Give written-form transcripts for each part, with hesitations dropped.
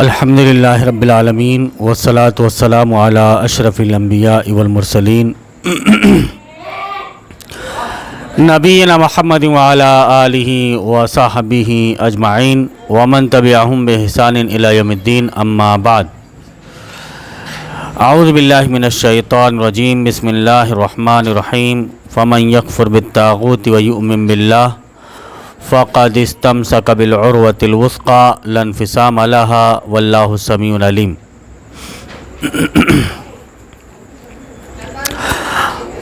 الحمد للہ رب العالمین والصلاة والسلام علی اشرف الانبیاء والمرسلین نبینا محمد وعلی آلہ وصحبہ اجمعین ومن تبعہم بإحسان الی یوم الدین اما بعد اعوذ باللہ من الشیطان الرجیم بسم اللہ الرحمن الرحیم فمن یکفر بالطاغوت ویؤمن باللہ فقد استمسک بالعروۃ الوثقی لا انفصام لها واللہ سمیع علیم۔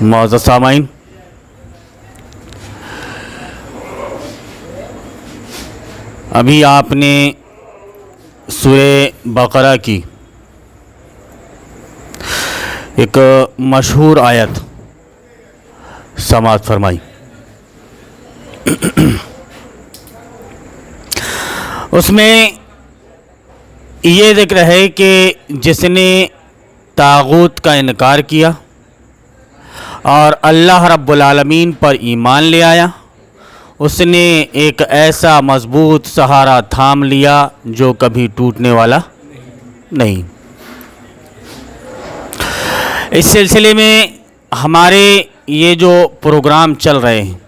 معزز سامعین، ابھی آپ نے سورہ بقرہ کی ایک مشہور آیت سماعت فرمائی۔ اس میں یہ ذکر ہے کہ جس نے طاغوت کا انکار کیا اور اللہ رب العالمین پر ایمان لے آیا، اس نے ایک ایسا مضبوط سہارا تھام لیا جو کبھی ٹوٹنے والا نہیں۔ اس سلسلے میں ہمارے یہ جو پروگرام چل رہے ہیں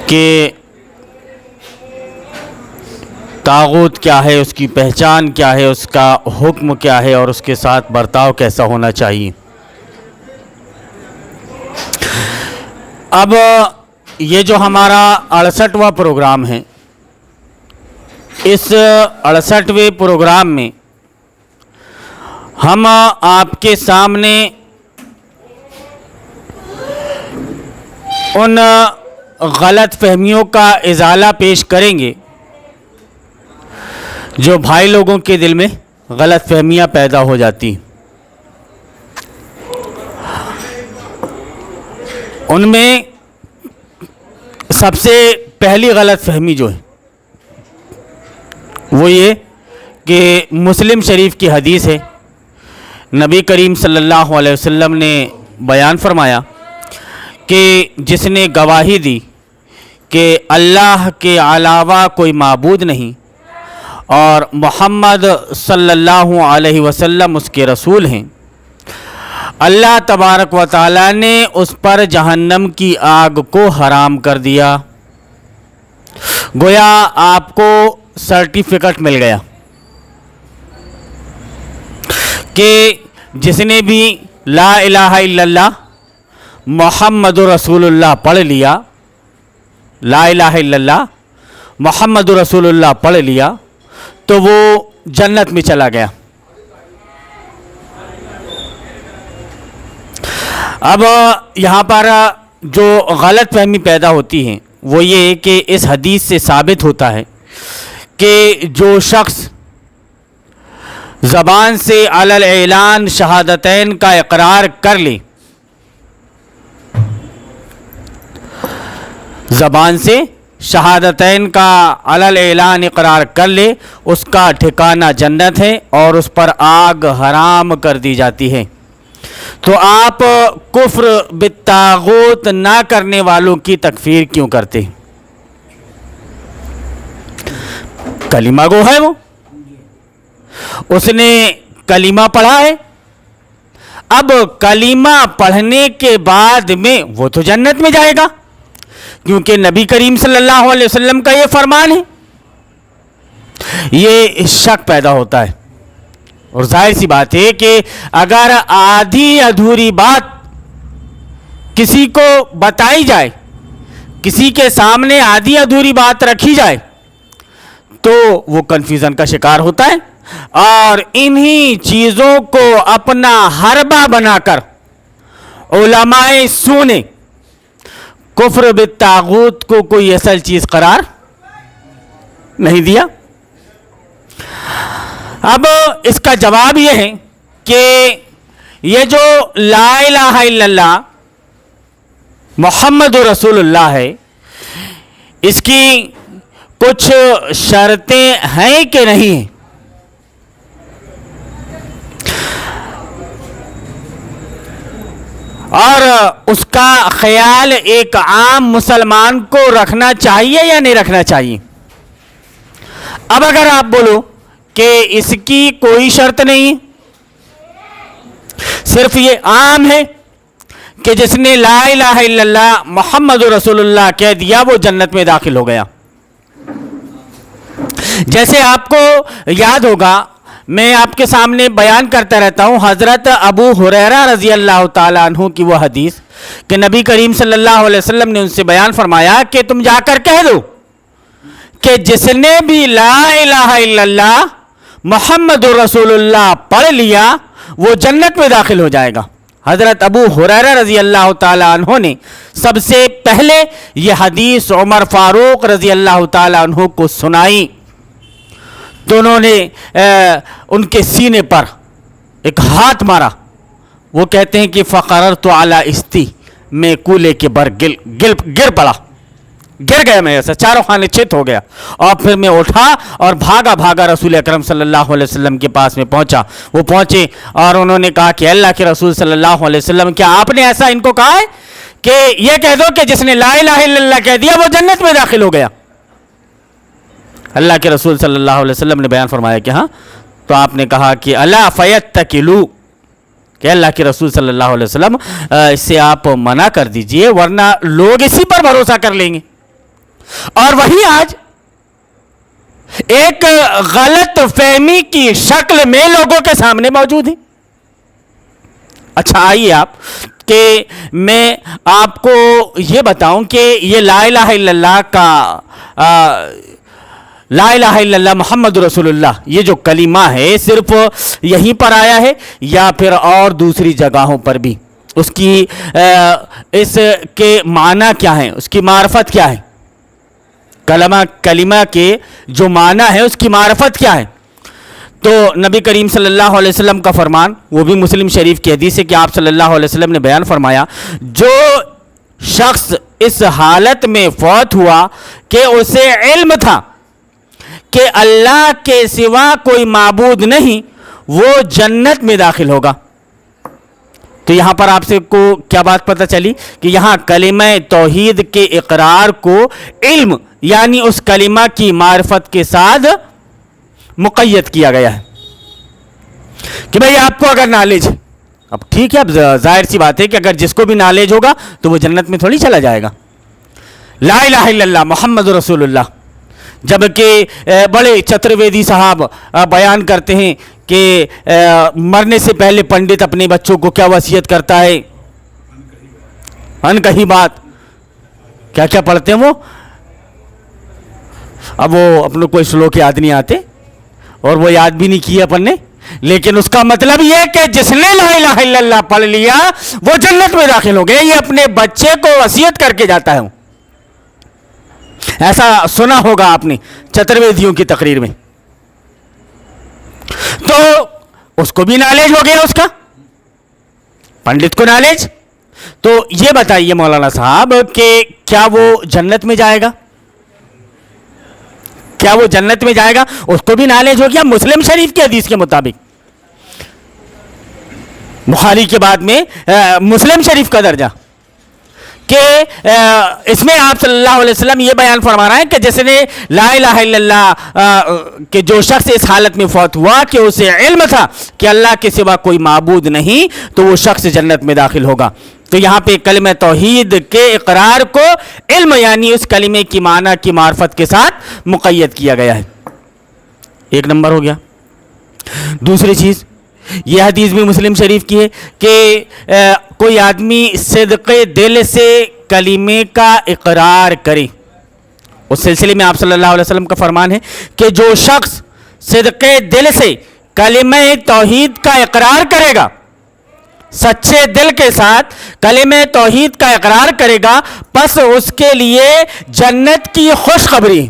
کہ طاغوت کیا ہے، اس کی پہچان کیا ہے، اس کا حکم کیا ہے اور اس کے ساتھ برتاؤ کیسا ہونا چاہیے۔ اب یہ جو ہمارا 68واں پروگرام ہے، اس 68ویں پروگرام میں ہم آپ کے سامنے ان غلط فہمیوں کا ازالہ پیش کریں گے جو بھائی لوگوں کے دل میں غلط فہمیاں پیدا ہو جاتی۔ ان میں سب سے پہلی غلط فہمی جو ہے وہ یہ کہ مسلم شریف کی حدیث ہے، نبی کریم صلی اللہ علیہ وسلم نے بیان فرمایا کہ جس نے گواہی دی کہ اللہ کے علاوہ کوئی معبود نہیں اور محمد صلی اللہ علیہ وسلم اس کے رسول ہیں، اللہ تبارک و تعالیٰ نے اس پر جہنم کی آگ کو حرام کر دیا۔ گویا آپ کو سرٹیفکیٹ مل گیا کہ جس نے بھی لا الہ الا اللہ محمد رسول اللہ پڑھ لیا، لا الہ الا اللہ محمد رسول اللہ پڑھ لیا تو وہ جنت میں چلا گیا۔ اب یہاں پر جو غلط فہمی پیدا ہوتی ہے وہ یہ کہ اس حدیث سے ثابت ہوتا ہے کہ جو شخص زبان سے علی الاعلان شہادتین کا اقرار کر لے، زبان سے شہادتین کا علی الاعلان اقرار کر لے، اس کا ٹھکانہ جنت ہے اور اس پر آگ حرام کر دی جاتی ہے۔ تو آپ کفر بالطاغوت نہ کرنے والوں کی تکفیر کیوں کرتے ہیں؟ کلمہ گو ہے، وہ اس نے کلمہ پڑھا ہے، اب کلمہ پڑھنے کے بعد میں وہ تو جنت میں جائے گا کیونکہ نبی کریم صلی اللہ علیہ وسلم کا یہ فرمان ہے۔ یہ شک پیدا ہوتا ہے اور ظاہر سی بات ہے کہ اگر آدھی ادھوری بات کسی کو بتائی جائے، کسی کے سامنے آدھی ادھوری بات رکھی جائے تو وہ کنفیوژن کا شکار ہوتا ہے اور انہی چیزوں کو اپنا حربہ بنا کر علماء سو نے کفر بالطاغوت کو کوئی اصل چیز قرار نہیں دیا۔ اب اس کا جواب یہ ہے کہ یہ جو لا الہ الا اللہ محمد رسول اللہ ہے، اس کی کچھ شرطیں ہیں کہ نہیں ہیں؟ اور اس کا خیال ایک عام مسلمان کو رکھنا چاہیے یا نہیں رکھنا چاہیے؟ اب اگر آپ بولو کہ اس کی کوئی شرط نہیں، صرف یہ عام ہے کہ جس نے لا الہ الا اللہ محمد رسول اللہ کہہ دیا وہ جنت میں داخل ہو گیا. جیسے آپ کو یاد ہوگا، میں آپ کے سامنے بیان کرتا رہتا ہوں حضرت ابو ہریرہ رضی اللہ تعالیٰ عنہ کی وہ حدیث کہ نبی کریم صلی اللہ علیہ وسلم نے ان سے بیان فرمایا کہ تم جا کر کہہ دو کہ جس نے بھی لا الہ الا اللہ محمد رسول اللہ پڑھ لیا وہ جنت میں داخل ہو جائے گا. حضرت ابو ہریرہ رضی اللہ تعالیٰ عنہ نے سب سے پہلے یہ حدیث عمر فاروق رضی اللہ تعالیٰ عنہ کو سنائی تو انہوں نے ان کے سینے پر ایک ہاتھ مارا. وہ کہتے ہیں کہ فقررت علی استی، میں کولے کے بر گر پڑا، گر گیا، میں ایسا چاروں خانے چت ہو گیا. اور پھر میں اٹھا اور بھاگا رسول اکرم صلی اللہ علیہ وسلم کے پاس میں پہنچا. وہ پہنچے اور انہوں نے کہا کہ اللہ کے رسول صلی اللہ علیہ وسلم کیا آپ نے ایسا ان کو کہا ہے کہ یہ کہہ دو کہ جس نے لا الہ الا اللہ کہہ دیا وہ جنت میں داخل ہو گیا؟ اللہ کے رسول صلی اللہ علیہ وسلم نے بیان فرمایا کہ ہاں. تو آپ نے کہا کہ الا فیتکلوا، کہ اللہ کے رسول صلی اللہ علیہ وسلم اس سے آپ منع کر دیجئے ورنہ لوگ اسی پر بھروسہ کر لیں گے. اور وہی آج ایک غلط فہمی کی شکل میں لوگوں کے سامنے موجود ہے. اچھا آئیے آپ کہ میں آپ کو یہ بتاؤں کہ یہ لا الہ الا اللہ کا لا الہ الا اللہ محمد رسول اللہ یہ جو کلمہ ہے صرف یہیں پر آیا ہے یا پھر اور دوسری جگہوں پر بھی؟ اس کی اس کے معنی کیا ہیں، اس کی معرفت کیا ہے؟ کلمہ کے جو معنی ہے اس کی معرفت کیا ہے؟ تو نبی کریم صلی اللہ علیہ وسلم کا فرمان، وہ بھی مسلم شریف کی حدیث ہے کہ آپ صلی اللہ علیہ وسلم نے بیان فرمایا جو شخص اس حالت میں فوت ہوا کہ اسے علم تھا کہ اللہ کے سوا کوئی معبود نہیں، وہ جنت میں داخل ہوگا. تو یہاں پر آپ سے کو کیا بات پتہ چلی کہ یہاں کلمہ توحید کے اقرار کو علم یعنی اس کلمہ کی معرفت کے ساتھ مقید کیا گیا ہے کہ بھئی آپ کو اگر نالج ہے، اب ٹھیک ہے، اب ظاہر سی بات ہے کہ اگر جس کو بھی نالج ہوگا تو وہ جنت میں تھوڑی چلا جائے گا. لا الہ الا اللہ محمد رسول اللہ، جبکہ بڑے چترویدی صاحب بیان کرتے ہیں کہ مرنے سے پہلے پنڈت اپنے بچوں کو کیا وصیت کرتا ہے؟ ان کہی بات کیا کیا پڑھتے ہیں وہ. اب وہ اپنے کوئی شلوک یاد نہیں آتے اور وہ یاد بھی نہیں کیا اپن نے، لیکن اس کا مطلب یہ کہ جس نے لا الہ الا اللہ پڑھ لیا وہ جنت میں داخل ہو گئے. یہ اپنے بچے کو وصیت کر کے جاتا ہے. ایسا سنا ہوگا آپ نے چترویدیوں کی تقریر میں. تو اس کو بھی نالج ہو گیا، اس کا پنڈت کو نالج. تو یہ بتائیے مولانا صاحب کہ کیا وہ جنت میں جائے گا؟ کیا وہ جنت میں جائے گا؟ اس کو بھی نالج ہو گیا مسلم شریف کی حدیث کے مطابق. بخاری کے بعد میں مسلم شریف کا درجہ کہ اس میں آپ صلی اللہ علیہ وسلم یہ بیان فرما رہا ہے کہ جس نے لا الہ الا اللہ کہ جو شخص اس حالت میں فوت ہوا کہ اسے علم تھا کہ اللہ کے سوا کوئی معبود نہیں تو وہ شخص جنت میں داخل ہوگا. تو یہاں پہ کلمہ توحید کے اقرار کو علم یعنی اس کلمے کی معنی کی معرفت کے ساتھ مقید کیا گیا ہے. ایک نمبر ہو گیا. دوسری چیز یہ حدیث بھی مسلم شریف کی ہے کہ کوئی آدمی صدق دل سے کلمے کا اقرار کرے. اس سلسلے میں آپ صلی اللہ علیہ وسلم کا فرمان ہے کہ جو شخص صدق دل سے کلمہ توحید کا اقرار کرے گا، سچے دل کے ساتھ کلمہ توحید کا اقرار کرے گا، پس اس کے لیے جنت کی خوشخبری،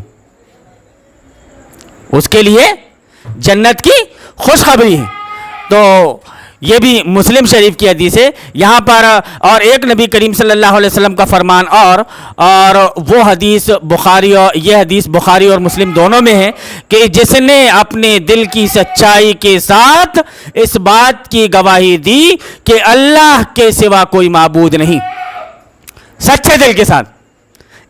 اس کے لیے جنت کی خوشخبری ہے. تو یہ بھی مسلم شریف کی حدیث ہے. یہاں پر اور ایک نبی کریم صلی اللہ علیہ وسلم کا فرمان اور وہ حدیث بخاری اور یہ حدیث بخاری اور مسلم دونوں میں ہے کہ جس نے اپنے دل کی سچائی کے ساتھ اس بات کی گواہی دی کہ اللہ کے سوا کوئی معبود نہیں، سچے دل کے ساتھ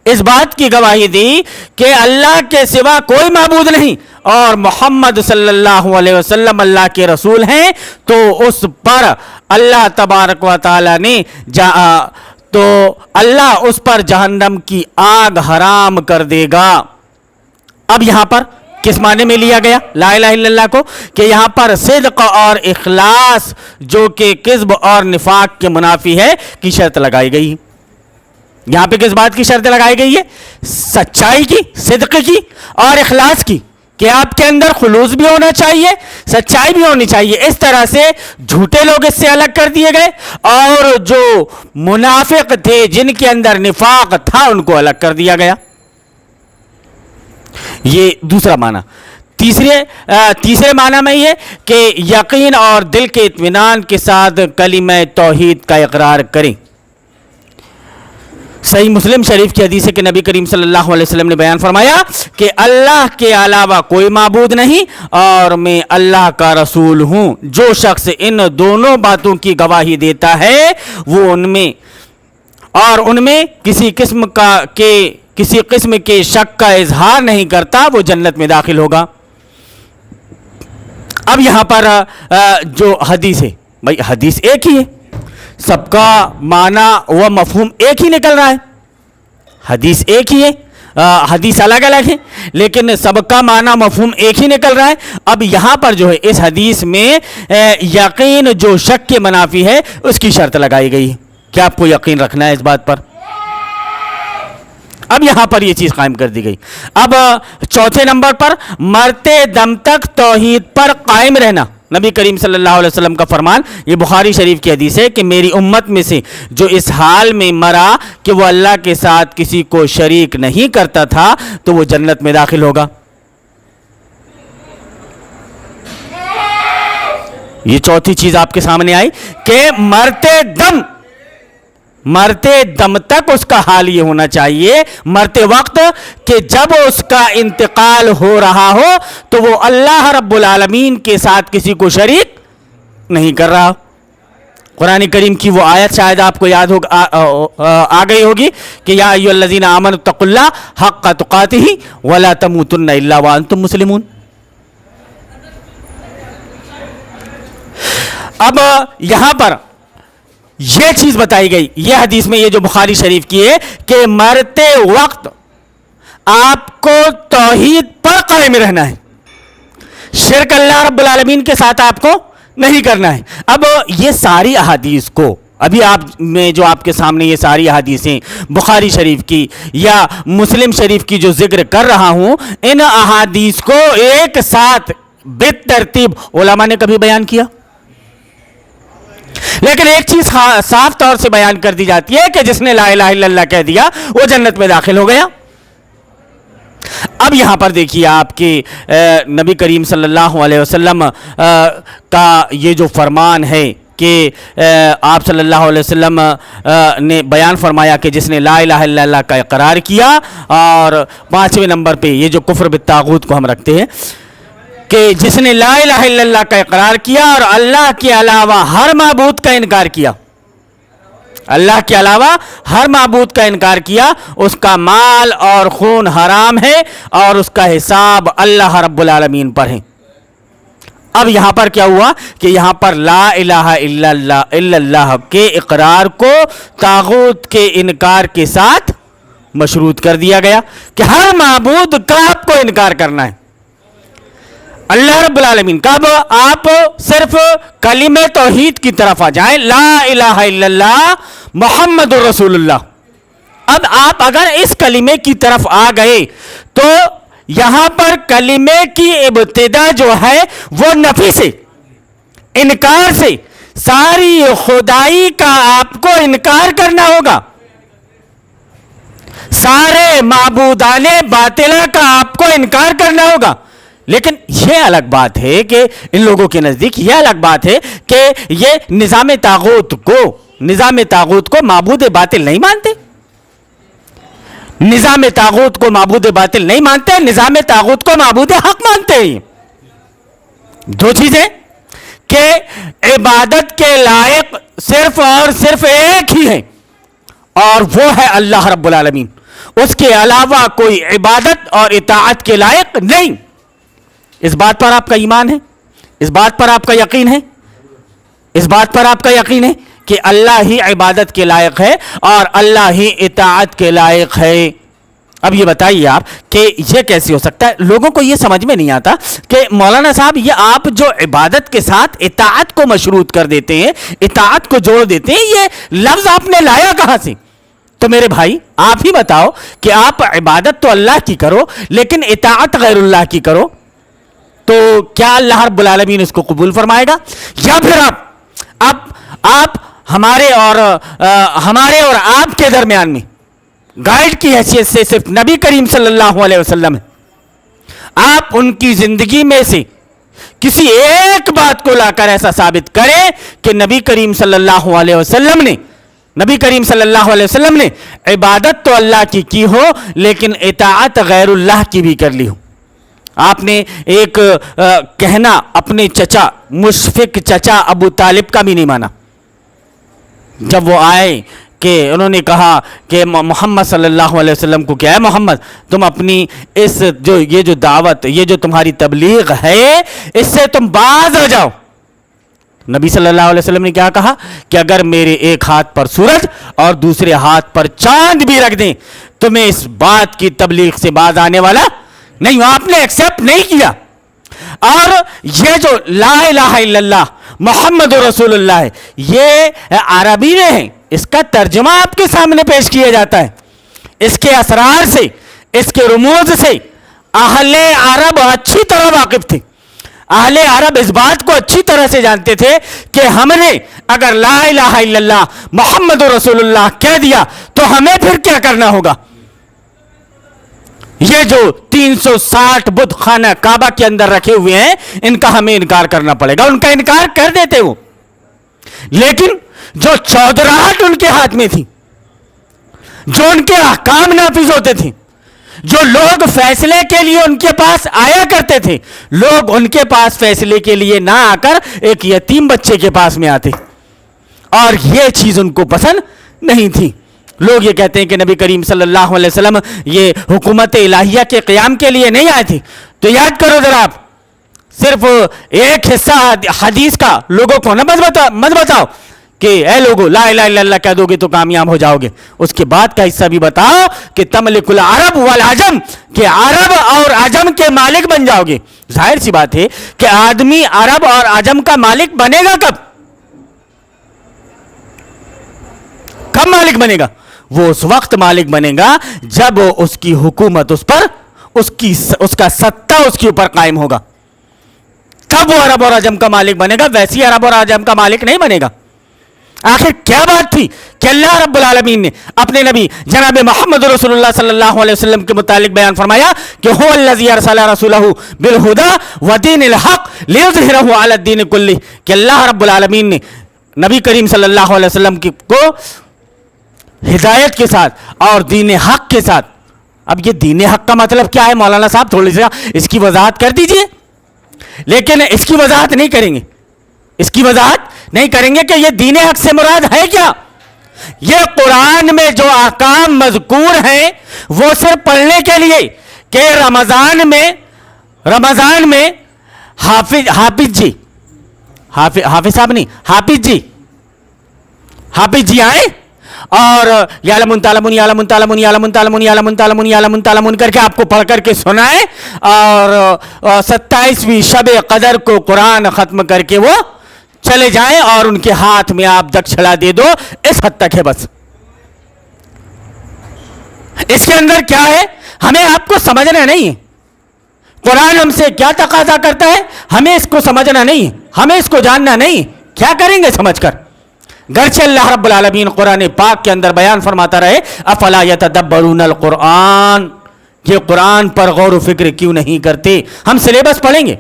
اس بات کی گواہی دی کہ اللہ کے سوا کوئی معبود نہیں اور محمد صلی اللہ علیہ وسلم اللہ کے رسول ہیں، تو اس پر اللہ تبارک و تعالی نے تو اللہ اس پر جہنم کی آگ حرام کر دے گا۔ اب یہاں پر کس معنی میں لیا گیا لا الہ الا اللہ کو؟ کہ یہاں پر صدق اور اخلاص جو کہ کذب اور نفاق کے منافی ہے کی شرط لگائی گئی۔ یہاں پہ کس بات کی شرط لگائی گئی ہے؟ سچائی کی، صدق کی اور اخلاص کی، کہ آپ کے اندر خلوص بھی ہونا چاہیے، سچائی بھی ہونی چاہیے۔ اس طرح سے جھوٹے لوگ اس سے الگ کر دیے گئے اور جو منافق تھے جن کے اندر نفاق تھا ان کو الگ کر دیا گیا۔ یہ دوسرا معنی۔ تیسرے معنی میں یہ کہ یقین اور دل کے اطمینان کے ساتھ کلمہ توحید کا اقرار کریں۔ صحیح مسلم شریف کی حدیث ہے کہ نبی کریم صلی اللہ علیہ وسلم نے بیان فرمایا کہ اللہ کے علاوہ کوئی معبود نہیں اور میں اللہ کا رسول ہوں۔ جو شخص ان دونوں باتوں کی گواہی دیتا ہے وہ ان میں کسی قسم کے شک کا اظہار نہیں کرتا، وہ جنت میں داخل ہوگا۔ اب یہاں پر جو حدیث ہے، بھائی حدیث ایک ہی ہے، سب کا معنی و مفہوم ایک ہی نکل رہا ہے، حدیث ایک ہی ہے، حدیث الگ الگ ہے لیکن سب کا معنی مفہوم ایک ہی نکل رہا ہے۔ اب یہاں پر جو ہے اس حدیث میں یقین جو شک کے منافی ہے اس کی شرط لگائی گئی ہے کہ آپ کو یقین رکھنا ہے اس بات پر۔ اب یہاں پر یہ چیز قائم کر دی گئی۔ اب چوتھے نمبر پر مرتے دم تک توحید پر قائم رہنا۔ نبی کریم صلی اللہ علیہ وسلم کا فرمان، یہ بخاری شریف کی حدیث ہے کہ میری امت میں سے جو اس حال میں مرا کہ وہ اللہ کے ساتھ کسی کو شریک نہیں کرتا تھا تو وہ جنت میں داخل ہوگا۔ یہ چوتھی چیز آپ کے سامنے آئی کہ مرتے دم تک اس کا حال یہ ہونا چاہیے، مرتے وقت، کہ جب اس کا انتقال ہو رہا ہو تو وہ اللہ رب العالمین کے ساتھ کسی کو شریک نہیں کر رہا۔ قرآن کریم کی وہ آیت شاید آپ کو یاد آ گئی ہوگی کہ یا ایھا الذین آمنوا اتقوا اللہ حق تقاتہ ولا تموتن الا وانتم مسلمون۔ اب یہاں پر یہ چیز بتائی گئی، یہ حدیث میں یہ جو بخاری شریف کی ہے کہ مرتے وقت آپ کو توحید پر قائم رہنا ہے، شرک اللہ رب العالمین کے ساتھ آپ کو نہیں کرنا ہے۔ اب یہ ساری احادیث کو ابھی میں جو آپ کے سامنے یہ ساری احادیثیں بخاری شریف کی یا مسلم شریف کی جو ذکر کر رہا ہوں، ان احادیث کو ایک ساتھ بالترتیب علماء نے کبھی بیان کیا؟ لیکن ایک چیز صاف طور سے بیان کر دی جاتی ہے کہ جس نے لا الہ الا اللہ کہہ دیا وہ جنت میں داخل ہو گیا۔ اب یہاں پر دیکھیے آپ کے نبی کریم صلی اللہ علیہ وسلم کا یہ جو فرمان ہے کہ آپ صلی اللہ علیہ وسلم نے بیان فرمایا کہ جس نے لا الہ الا اللہ کا اقرار کیا، اور 5ویں نمبر پہ یہ جو کفر بالطاغوت کو ہم رکھتے ہیں کہ جس نے لا الہ الا اللہ کا اقرار کیا اور اللہ کے علاوہ ہر معبود کا انکار کیا، اللہ کے علاوہ ہر معبود کا انکار کیا، اس کا مال اور خون حرام ہے اور اس کا حساب اللہ رب العالمین پر ہے۔ اب یہاں پر کیا ہوا کہ یہاں پر لا الہ الا اللہ کے اقرار کو طاغوت کے انکار کے ساتھ مشروط کر دیا گیا کہ ہر معبود کا آپ کو انکار کرنا ہے، اللہ رب العالمین کا۔ اب آپ صرف کلمہ توحید کی طرف آ جائیں، لا الہ الا اللہ محمد رسول اللہ۔ اب آپ اگر اس کلمے کی طرف آ گئے تو یہاں پر کلمے کی ابتدا جو ہے وہ نفی سے، انکار سے، ساری خدائی کا آپ کو انکار کرنا ہوگا، سارے معبودان باطلہ کا آپ کو انکار کرنا ہوگا۔ لیکن یہ الگ بات ہے کہ ان لوگوں کے نزدیک یہ الگ بات ہے کہ یہ نظام طاغوت کو معبود باطل نہیں مانتے، نظام طاغوت کو معبود باطل نہیں مانتے، نظام طاغوت کو معبود حق مانتے ہیں۔ دو چیزیں کہ عبادت کے لائق صرف اور صرف ایک ہی ہے اور وہ ہے اللہ رب العالمین، اس کے علاوہ کوئی عبادت اور اطاعت کے لائق نہیں. اس بات پر آپ کا ایمان ہے, اس بات پر آپ کا یقین ہے, اس بات پر آپ کا یقین ہے کہ اللہ ہی عبادت کے لائق ہے اور اللہ ہی اطاعت کے لائق ہے. اب یہ بتائیے آپ کہ یہ کیسے ہو سکتا ہے؟ لوگوں کو یہ سمجھ میں نہیں آتا کہ مولانا صاحب یہ آپ جو عبادت کے ساتھ اطاعت کو مشروط کر دیتے ہیں, اطاعت کو جوڑ دیتے ہیں, یہ لفظ آپ نے لایا کہاں سے؟ تو میرے بھائی آپ ہی بتاؤ کہ آپ عبادت تو اللہ کی کرو لیکن اطاعت غیر اللہ کی کرو, تو کیا اللہ رب العالمین اس کو قبول فرمائے گا؟ یا پھر آپ ہمارے اور آپ کے درمیان میں گائیڈ کی حیثیت سے صرف نبی کریم صلی اللہ علیہ وسلم ہے. آپ ان کی زندگی میں سے کسی ایک بات کو لا کر ایسا ثابت کریں کہ نبی کریم صلی اللہ علیہ وسلم نے عبادت تو اللہ کی ہو لیکن اطاعت غیر اللہ کی بھی کر لی ہو. آپ نے ایک کہنا اپنے چچا, مشفق چچا ابو طالب کا بھی نہیں مانا. جب وہ آئے کہ انہوں نے کہا کہ محمد صلی اللہ علیہ وسلم کو کیا ہے, محمد تم اپنی یہ جو دعوت, یہ جو تمہاری تبلیغ ہے, اس سے تم باز آ جاؤ. نبی صلی اللہ علیہ وسلم نے کیا کہا کہ اگر میرے ایک ہاتھ پر سورج اور دوسرے ہاتھ پر چاند بھی رکھ دیں تو میں اس بات کی تبلیغ سے باز آنے والا نہیں ہوں. آپ نے ایکسیپٹ نہیں کیا. اور یہ جو لا الہ الا اللہ محمد رسول اللہ ہے, یہ عربی میں ہے, اس کا ترجمہ آپ کے سامنے پیش کیا جاتا ہے. اس کے اسرار سے, اس کے رموز سے اہل عرب اچھی طرح واقف تھے. اہل عرب اس بات کو اچھی طرح سے جانتے تھے کہ ہم نے اگر لا الہ الا اللہ محمد رسول اللہ کہہ دیا تو ہمیں پھر کیا کرنا ہوگا. یہ جو 360 بت خانہ کعبہ کے اندر رکھے ہوئے ہیں, ان کا ہمیں انکار کرنا پڑے گا. ان کا انکار کر دیتے وہ, لیکن جو چودراہٹ ان کے ہاتھ میں تھی, جو ان کے احکام نافذ ہوتے تھے, جو لوگ فیصلے کے لیے ان کے پاس آیا کرتے تھے, لوگ ان کے پاس فیصلے کے لیے نہ آ کر ایک یتیم بچے کے پاس میں آتے, اور یہ چیز ان کو پسند نہیں تھی. لوگ یہ کہتے ہیں کہ نبی کریم صلی اللہ علیہ وسلم یہ حکومت الہیہ کے قیام کے لیے نہیں آئے تھے. تو یاد کرو ذرا, آپ صرف ایک حصہ حدیث کا لوگوں کو نہ مت بتاؤ کہ اے لوگو لا الہ الا اللہ کہہ دو گے تو کامیاب ہو جاؤ گے. اس کے بعد کا حصہ بھی بتاؤ کہ تملک العرب والعجم, کہ عرب اور عجم کے مالک بن جاؤ گے. ظاہر سی بات ہے کہ آدمی عرب اور عجم کا مالک بنے گا کب مالک بنے گا؟ وہ اس وقت مالک بنے گا جب اس کی حکومت اس پر, اس کا ستہ اس کے اوپر قائم ہوگا, تب وہ عرب اور عجم کا مالک بنے گا. ویسی عرب اور عجم کا مالک نہیں بنے گا. آخر کیا بات تھی کہ اللہ رب العالمین نے اپنے نبی جناب محمد رسول اللہ صلی اللہ علیہ وسلم کے متعلق بیان فرمایا کہ هو الذی ارسل رسولہ بالہدی ودین الحق لیظہرہ علی الدین کلہ, کہ اللہ رب العالمین نے نبی کریم صلی اللہ علیہ وسلم کو ہدایت کے ساتھ اور دین حق کے ساتھ. اب یہ دین حق کا مطلب کیا ہے مولانا صاحب؟ تھوڑی سی اس کی وضاحت کر دیجئے. لیکن اس کی وضاحت نہیں کریں گے, اس کی وضاحت نہیں کریں گے کہ یہ دین حق سے مراد ہے کیا. یہ قرآن میں جو احکام مذکور ہیں وہ صرف پڑھنے کے لیے کہ رمضان میں حافظ جی آئیں اور یعلمون تعلمون یعلمون تعلمون یعلمون تعلمون یعلمون تعلمون یعلمون تعلمون کر کے آپ کو پڑھ کر کے سنائیں, اور 27ویں شب قدر کو قرآن ختم کر کے وہ چلے جائیں اور ان کے ہاتھ میں آپ دکشڑا دے دو. اس حد تک ہے بس. اس کے اندر کیا ہے ہمیں آپ کو سمجھنا نہیں ہے. قرآن ہم سے کیا تقاضا کرتا ہے ہمیں اس کو سمجھنا نہیں ہے, ہمیں اس کو جاننا نہیں. کیا کریں گے سمجھ کر؟ گرچہ اللہ رب العالمین قرآن پاک کے اندر بیان فرماتا رہے افلا یتدبرون القرآن, یہ قرآن پر غور و فکر کیوں نہیں کرتے. ہم سلیبس پڑھیں گے,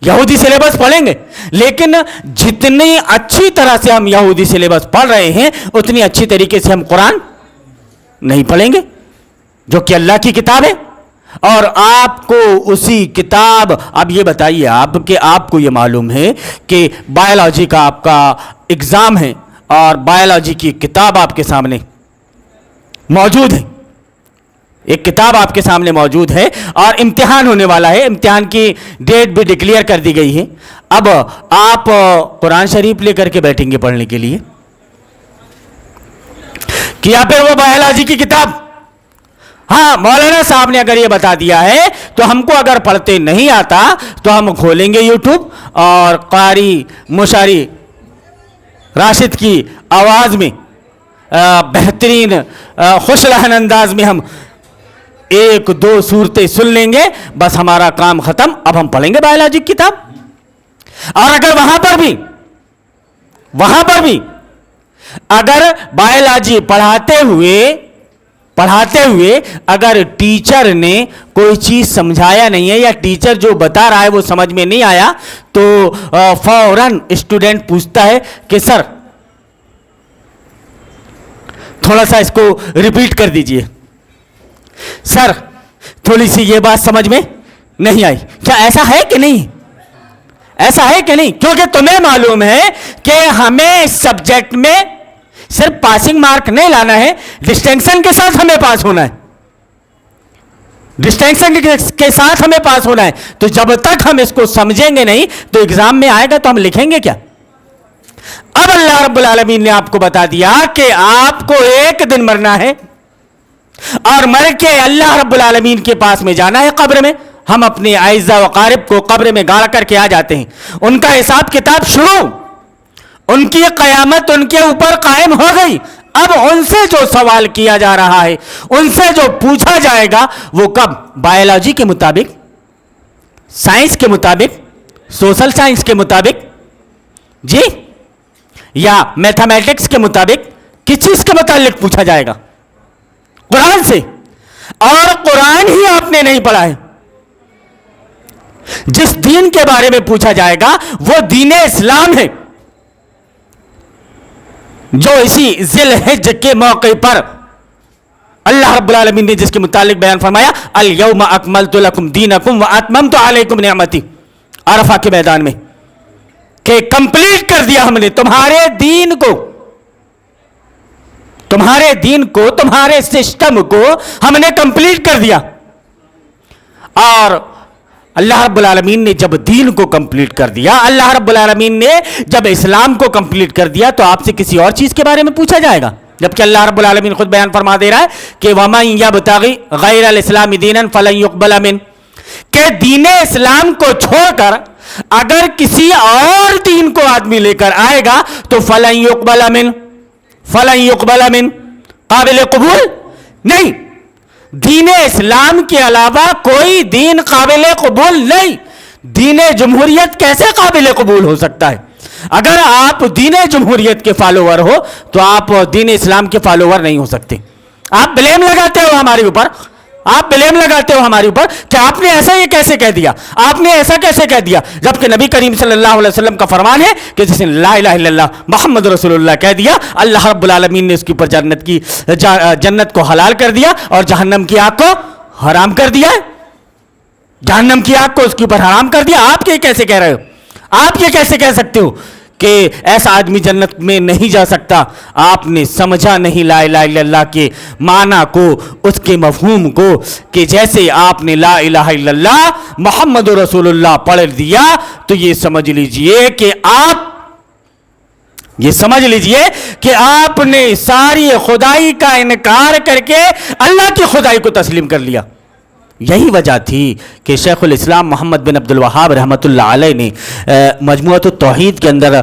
یہودی سلیبس پڑھیں گے, لیکن جتنی اچھی طرح سے ہم یہودی سلیبس پڑھ رہے ہیں اتنی اچھی طریقے سے ہم قرآن نہیں پڑھیں گے جو کہ اللہ کی کتاب ہے. اور آپ کو اسی کتاب, اب یہ بتائیے آپ کو یہ معلوم ہے کہ بایولوجی کا آپ کا ایگزام ہے اور بایولوجی کی کتاب آپ کے سامنے موجود ہے, ایک کتاب آپ کے سامنے موجود ہے اور امتحان ہونے والا ہے, امتحان کی ڈیٹ بھی ڈکلیئر کر دی گئی ہے. اب آپ قرآن شریف لے کر کے بیٹھیں گے پڑھنے کے لیے کہ یا پھر وہ بایولوجی کی کتاب؟ ہاں, مولانا صاحب نے اگر یہ بتا دیا ہے تو ہم کو اگر پڑھتے نہیں آتا تو ہم کھولیں گے یوٹیوب اور قاری مشاری راشد کی آواز میں بہترین خوش لہن انداز میں ہم 1-2 صورتیں سن لیں گے, بس ہمارا کام ختم. اب ہم پڑھیں گے بایولوجی کی کتاب. اور اگر وہاں پر بھی اگر بایولوجی پڑھاتے ہوئے اگر ٹیچر نے کوئی چیز سمجھایا نہیں ہے یا ٹیچر جو بتا رہا ہے وہ سمجھ میں نہیں آیا تو فوراً اسٹوڈنٹ پوچھتا ہے کہ سر تھوڑا سا اس کو ریپیٹ کر دیجئے, سر تھوڑی سی یہ بات سمجھ میں نہیں آئی. کیا ایسا ہے کہ نہیں؟ ایسا ہے کہ نہیں؟ کیونکہ تمہیں معلوم ہے کہ ہمیں اس سبجیکٹ میں صرف پاسنگ مارک نہیں لانا ہے, ڈسٹنکشن کے ساتھ ہمیں پاس ہونا ہے. ڈسٹنکشن کے ساتھ ہمیں پاس ہونا ہے. تو جب تک ہم اس کو سمجھیں گے نہیں تو ایگزام میں آئے گا تو ہم لکھیں گے کیا؟ اب اللہ رب العالمین نے آپ کو بتا دیا کہ آپ کو ایک دن مرنا ہے اور مر کے اللہ رب العالمین کے پاس میں جانا ہے قبر میں. ہم اپنے اعزاء و قارب کو قبر میں گاڑ کر کے آ جاتے ہیں, ان کا حساب کتاب شروع, ان کی قیامت ان کے اوپر قائم ہو گئی. اب ان سے جو سوال کیا جا رہا ہے, ان سے جو پوچھا جائے گا وہ کب؟ بایولوجی کے مطابق, سائنس کے مطابق, سوشل سائنس کے مطابق جی, یا میتھمیٹکس کے مطابق؟ کس چیز کے متعلق پوچھا جائے گا؟ قرآن سے. اور قرآن ہی آپ نے نہیں پڑھا ہے. جس دین کے بارے میں پوچھا جائے گا وہ دین اسلام ہے, جو اسی ذی الحجہ کے موقع پر اللہ رب العالمین نے جس کے متعلق بیان فرمایا الیوم اکملت لکم دینکم واتممت علیکم نعمتی, عرفہ کے میدان میں, کہ کمپلیٹ کر دیا ہم نے تمہارے دین کو, تمہارے سسٹم کو ہم نے کمپلیٹ کر دیا. اور اللہ رب العالمین نے جب دین کو کمپلیٹ کر دیا, اللہ رب العالمین نے جب اسلام کو کمپلیٹ کر دیا تو آپ سے کسی اور چیز کے بارے میں پوچھا جائے گا؟ جبکہ اللہ رب العالمین خود بیان فرما دے رہا ہے کہ وَمَن يَبْتَغِ غَيْرَ الْإِسْلَامِ دِينًا فَلَن يُقْبَلَ مِنْهُ, کہ دین اسلام کو چھوڑ کر اگر کسی اور دین کو آدمی لے کر آئے گا تو فَلَن يُقْبَلَ مِنْهُ, قابل قبول نہیں. دین اسلام کے علاوہ کوئی دین قابل قبول نہیں. دین جمہوریت کیسے قابل قبول ہو سکتا ہے؟ اگر آپ دین جمہوریت کے فالوور ہو تو آپ دین اسلام کے فالوور نہیں ہو سکتے. آپ بلیم لگاتے ہو ہمارے اوپر, کہ آپ نے ایسا یہ کیسے کہہ دیا, آپ نے ایسا کیسے کہہ دیا, جبکہ نبی کریم صلی اللہ علیہ وسلم کا فرمان ہے کہ جس نے لا الہ الا اللہ محمد رسول اللہ کہہ دیا, اللہ رب العالمین نے اس کے اوپر جنت کو حلال کر دیا اور جہنم کی آگ کو حرام کر دیا. جہنم کی آگ کو اس کے اوپر حرام کر دیا. آپ یہ کیسے کہہ رہے ہو؟ آپ یہ کیسے کہہ سکتے ہو کہ ایسا آدمی جنت میں نہیں جا سکتا؟ آپ نے سمجھا نہیں لا الہ الا اللہ کے معنی کو, اس کے مفہوم کو, کہ جیسے آپ نے لا الہ الا اللہ محمد رسول اللہ پڑھ دیا تو یہ سمجھ لیجئے کہ آپ نے ساری خدائی کا انکار کر کے اللہ کی خدائی کو تسلیم کر لیا. یہی وجہ تھی کہ شیخ الاسلام محمد بن عبد الوہاب رحمۃ اللہ علیہ نے مجموعۃ التوحید کے اندر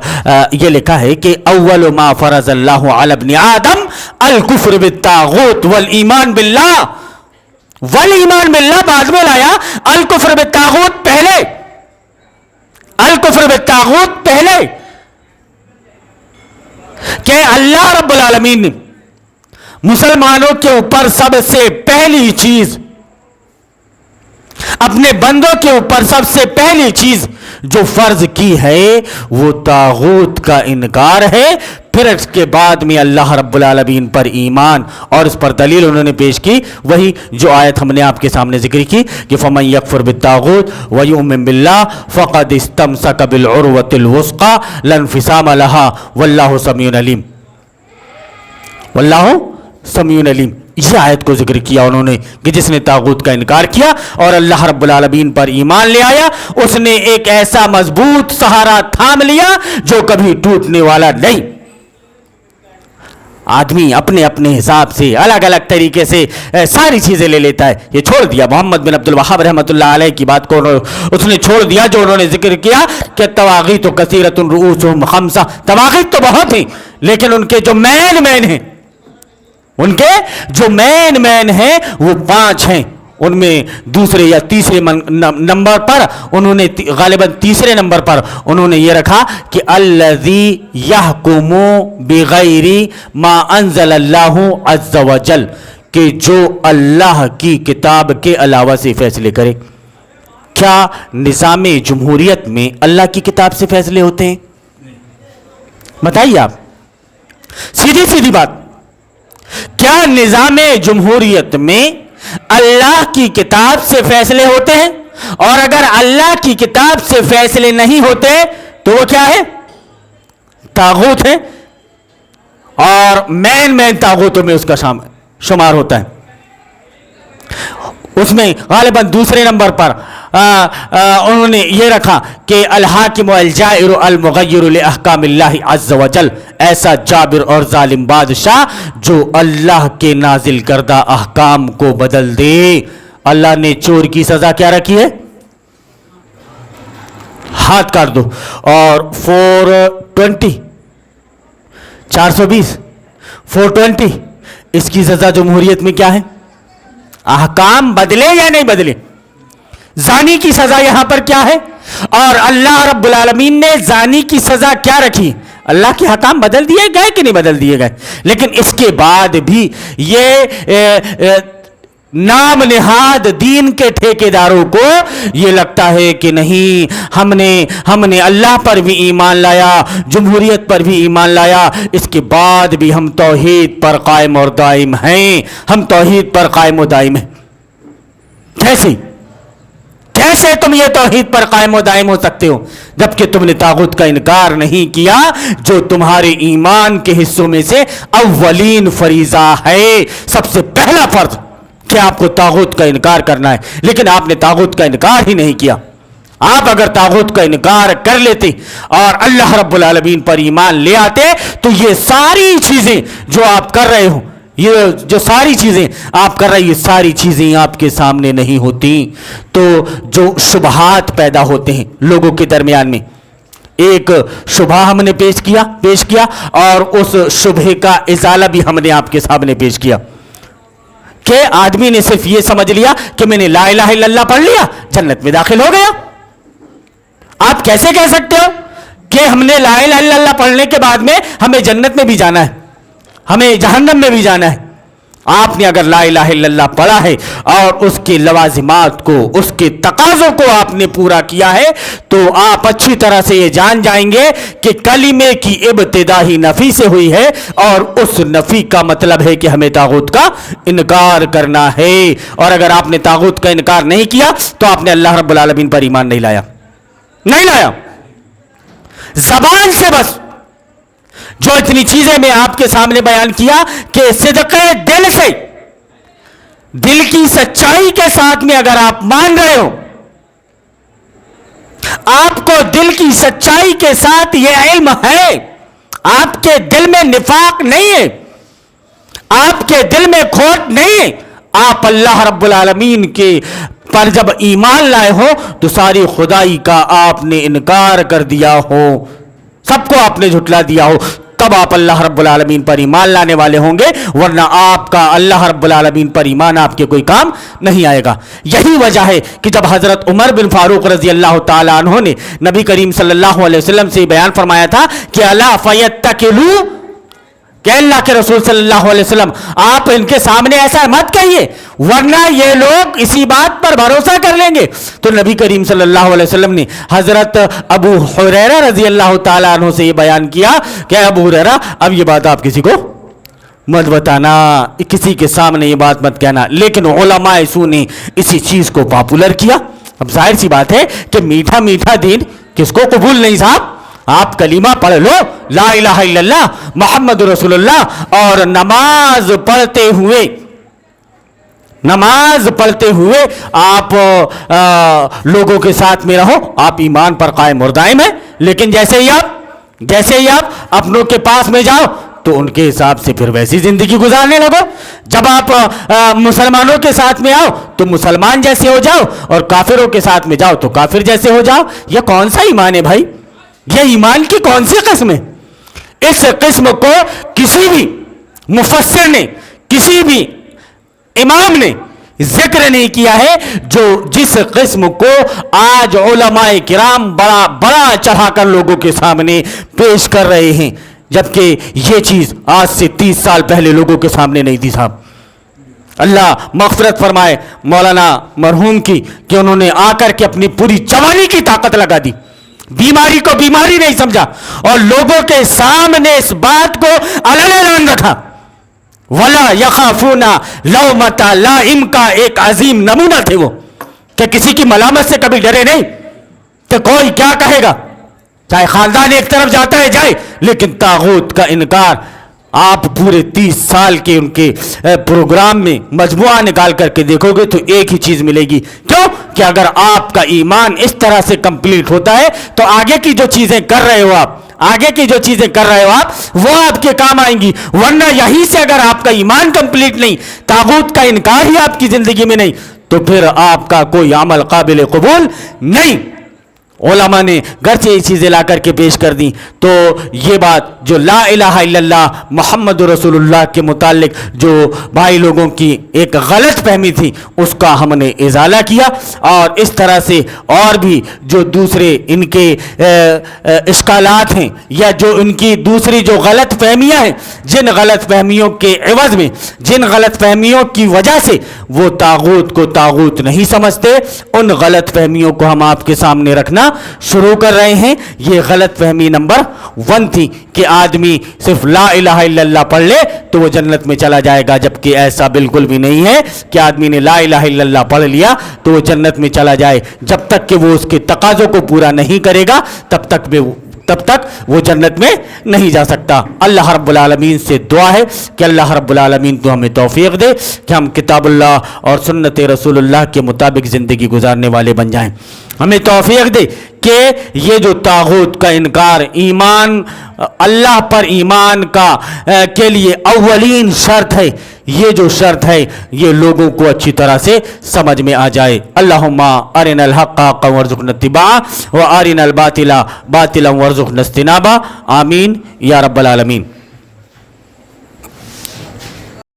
یہ لکھا ہے کہ اول ما فرض اللہ علی ابن آدم الکفر بالطاغوت والایمان باللہ. والایمان باللہ بعد میں لایا, الکفر بالطاغوت پہلے, کہ اللہ رب العالمین نے مسلمانوں کے اوپر سب سے پہلی چیز, اپنے بندوں کے اوپر سب سے پہلی چیز جو فرض کی ہے وہ طاغوت کا انکار ہے. پھر اس کے بعد میں اللہ رب العالمین پر ایمان, اور اس پر دلیل انہوں نے پیش کی وہی جو آیت ہم نے آپ کے سامنے ذکر کی کہ فَمَن يَكْفُرْ بِالطَّاغُوتِ وَيُؤْمِن بِاللَّهِ فَقَدِ اسْتَمْسَكَ بِالْعُرْوَةِ الْوُثْقَى لَا انْفِصَامَ لَهَا وَاللَّهُ سَمِيعٌ عَلِيمٌ. یہ آیت کو ذکر کیا انہوں نے کہ جس نے طاغوت کا انکار کیا اور اللہ رب العالمین پر ایمان لے آیا، اس نے ایک ایسا مضبوط سہارا تھام لیا جو کبھی ٹوٹنے والا نہیں۔ آدمی اپنے اپنے حساب سے الگ الگ طریقے سے ساری چیزیں لے لیتا ہے۔ یہ چھوڑ دیا محمد بن عبد الوہاب رحمۃ اللہ علیہ کی بات کو اس نے چھوڑ دیا جو انہوں نے ذکر کیا کہ طواغیت کثیرۃ رؤوسہم خمسہ، طواغیت تو بہت ہیں لیکن ان کے جو مین ہیں، ان کے جو مین ہیں وہ 5 ہیں۔ ان میں دوسرے یا تیسرے نمبر پر انہوں نے غالباً تیسرے نمبر پر انہوں نے یہ رکھا کہ الذی یحکم بغیر ما انزل اللہ عز وجل، کہ جو اللہ کی کتاب کے علاوہ سے فیصلے کرے۔ کیا نظام جمہوریت میں اللہ کی کتاب سے فیصلے ہوتے ہیں؟ بتائیے آپ، سیدھی سیدھی بات، کیا نظام جمہوریت میں اللہ کی کتاب سے فیصلے ہوتے ہیں؟ اور اگر اللہ کی کتاب سے فیصلے نہیں ہوتے تو وہ کیا ہے؟ طاغوت ہے، اور مین طاغوتوں میں اس کا شمار ہوتا ہے۔ اس میں غالباً دوسرے نمبر پر انہوں نے یہ رکھا کہ الحاکم الجائر المغیر لاحکام اللہ عز وجل، ایسا جابر اور ظالم بادشاہ جو اللہ کے نازل کردہ احکام کو بدل دے۔ اللہ نے چور کی سزا کیا رکھی ہے؟ ہاتھ کاٹ دو۔ اور 420 420 اس کی سزا جمہوریت میں کیا ہے؟ احکام بدلے یا نہیں بدلے؟ زانی کی سزا یہاں پر کیا ہے؟ اور اللہ رب العالمین نے زانی کی سزا کیا رکھی؟ اللہ کے حکام بدل دیے گئے کہ نہیں بدل دیے گئے؟ لیکن اس کے بعد بھی یہ نام نہاد دین کے ٹھیکیداروں کو یہ لگتا ہے کہ نہیں، ہم نے اللہ پر بھی ایمان لایا، جمہوریت پر بھی ایمان لایا، اس کے بعد بھی ہم توحید پر قائم اور دائم ہیں، ہم توحید پر قائم و دائم ہیں۔ کیسے تم یہ توحید پر قائم و دائم ہو سکتے ہو جبکہ تم نے طاغوت کا انکار نہیں کیا جو تمہارے ایمان کے حصوں میں سے اولین فریضہ ہے، سب سے پہلا فرض کہ آپ کو طاغوت کا انکار کرنا ہے، لیکن آپ نے طاغوت کا انکار ہی نہیں کیا۔ آپ اگر طاغوت کا انکار کر لیتے اور اللہ رب العالمین پر ایمان لے آتے تو یہ ساری چیزیں جو آپ کر رہے ہو، یہ جو ساری چیزیں آپ کر رہے ہیں، یہ ساری چیزیں آپ کے سامنے نہیں ہوتی۔ تو جو شبہات پیدا ہوتے ہیں لوگوں کے درمیان میں، ایک شبہ ہم نے پیش کیا اور اس شبہ کا ازالہ بھی ہم نے آپ کے سامنے پیش کیا کہ آدمی نے صرف یہ سمجھ لیا کہ میں نے لا الہ الا اللہ پڑھ لیا، جنت میں داخل ہو گیا۔ آپ کیسے کہہ سکتے ہو کہ ہم نے لا الہ الا اللہ پڑھنے کے بعد میں ہمیں جنت میں بھی جانا ہے، ہمیں جہنم میں بھی جانا ہے؟ آپ نے اگر لا الہ الا اللہ پڑھا ہے اور اس کے لوازمات کو، اس کے تقاضوں کو آپ نے پورا کیا ہے تو آپ اچھی طرح سے یہ جان جائیں گے کہ کلمے کی ابتدا ہی نفی سے ہوئی ہے، اور اس نفی کا مطلب ہے کہ ہمیں طاغوت کا انکار کرنا ہے۔ اور اگر آپ نے طاغوت کا انکار نہیں کیا تو آپ نے اللہ رب العالمین پر ایمان نہیں لایا۔ زبان سے بس جو اتنی چیزیں میں آپ کے سامنے بیان کیا کہ صدقے دل سے، دل کی سچائی کے ساتھ میں اگر آپ مان رہے ہو، آپ کو دل کی سچائی کے ساتھ یہ علم ہے، آپ کے دل میں نفاق نہیں ہے، آپ کے دل میں کھوٹ نہیں ہے، آپ اللہ رب العالمین کے پر جب ایمان لائے ہو تو ساری خدائی کا آپ نے انکار کر دیا ہو، سب کو آپ نے جھٹلا دیا ہو، تب آپ اللہ رب العالمین پر ایمان لانے والے ہوں گے، ورنہ آپ کا اللہ رب العالمین پر ایمان آپ کے کوئی کام نہیں آئے گا۔ یہی وجہ ہے کہ جب حضرت عمر بن فاروق رضی اللہ تعالیٰ عنہ نے نبی کریم صلی اللہ علیہ وسلم سے بیان فرمایا تھا کہ الا فیتکلوا، کہ اللہ کے رسول صلی اللہ علیہ وسلم آپ ان کے سامنے ایسا مت کہیے ورنہ یہ لوگ اسی بات پر بھروسہ کر لیں گے۔ تو نبی کریم صلی اللہ علیہ وسلم نے حضرت ابو ہریرہ رضی اللہ تعالیٰ عنہ سے یہ بیان کیا کہ ابو ہریرہ اب یہ بات آپ کسی کو مت بتانا، کسی کے سامنے یہ بات مت کہنا۔ لیکن علماء سو نے اسی چیز کو پاپولر کیا۔ اب ظاہر سی بات ہے کہ میٹھا میٹھا دین کس کو قبول نہیں صاحب؟ آپ کلمہ پڑھ لو لا الہ الا اللہ محمد رسول اللہ، اور نماز پڑھتے ہوئے نماز پڑھتے ہوئے آپ لوگوں کے ساتھ میں رہو, آپ ایمان پر قائم اور دائم ہیں, لیکن جیسے ہی آپ اپنوں کے پاس میں جاؤ تو ان کے حساب سے پھر ویسی زندگی گزارنے لگو. جب آپ مسلمانوں کے ساتھ میں آؤ تو مسلمان جیسے ہو جاؤ, اور کافروں کے ساتھ میں جاؤ تو کافر جیسے ہو جاؤ. یہ کون سا ایمان ہے بھائی؟ یہ ایمان کی کون سی قسم ہے؟ اس قسم کو کسی بھی مفسر نے, کسی بھی امام نے ذکر نہیں کیا ہے. جس قسم کو آج علماء کرام بڑا چڑھا کر لوگوں کے سامنے پیش کر رہے ہیں, جبکہ یہ چیز آج سے 30 سال پہلے لوگوں کے سامنے نہیں تھی. صاحب اللہ مغفرت فرمائے مولانا مرحوم کی, کہ انہوں نے آ کر کے اپنی پوری جوانی کی طاقت لگا دی, بیماری کو بیماری نہیں سمجھا, اور لوگوں کے سامنے اس بات کو علن رکھا. ولا یخافون لومۃ لائم کا ایک عظیم نمونہ تھے وہ, کہ کسی کی ملامت سے کبھی ڈرے نہیں کہ کوئی کیا کہے گا, چاہے خاندان ایک طرف جاتا ہے جائے, لیکن طاغوت کا انکار. آپ پورے 30 سال کے ان کے پروگرام میں مجموعہ نکال کر کے دیکھو گے تو ایک ہی چیز ملے گی. کیوں؟ کہ اگر آپ کا ایمان اس طرح سے کمپلیٹ ہوتا ہے تو آگے کی جو چیزیں کر رہے ہو آپ, وہ آپ کے کام آئیں گی. ورنہ یہیں سے اگر آپ کا ایمان کمپلیٹ نہیں, طاغوت کا انکار ہی آپ کی زندگی میں نہیں, تو پھر آپ کا کوئی عمل قابل قبول نہیں. علماء نے گرچہ یہ چیزیں لا کر کے پیش کر دیں, تو یہ بات جو لا الہ الا اللہ محمد رسول اللہ کے متعلق جو بھائی لوگوں کی ایک غلط فہمی تھی, اس کا ہم نے ازالہ کیا. اور اس طرح سے اور بھی جو دوسرے ان کے اشکالات ہیں, یا جو ان کی دوسری جو غلط فہمیاں ہیں, جن غلط فہمیوں کے عوض میں, جن غلط فہمیوں کی وجہ سے وہ طاغوت کو طاغوت نہیں سمجھتے, ان غلط فہمیوں کو ہم آپ کے سامنے رکھنا شروع کر رہے ہیں. یہ غلط فہمی نمبر 1 تھی کہ آدمی صرف لا الہ الا اللہ پڑھ لے تو وہ جنت میں چلا جائے گا, جبکہ ایسا بالکل بھی نہیں ہے کہ آدمی نے لا الہ الا اللہ پڑھ لیا تو وہ جنت میں چلا جائے. جب تک کہ وہ اس کے تقاضوں کو پورا نہیں کرے گا تب تک وہ جنت میں نہیں جا سکتا. اللہ رب العالمین سے دعا ہے کہ اللہ رب العالمین تو ہمیں توفیق دے کہ ہم کتاب اللہ اور سنت رسول اللہ کے مطابق زندگی گزارنے والے بن جائیں. ہمیں توفیق دے کہ یہ جو طاغوت کا انکار, ایمان اللہ پر ایمان کا کے لیے اولین شرط ہے, یہ جو شرط ہے یہ لوگوں کو اچھی طرح سے سمجھ میں آ جائے. اللہم ارنا الحق حقا وارزقنا اتباعہ وارنا الباطل باطلا وارزقنا اجتنابہ. آمین یا رب العالمین.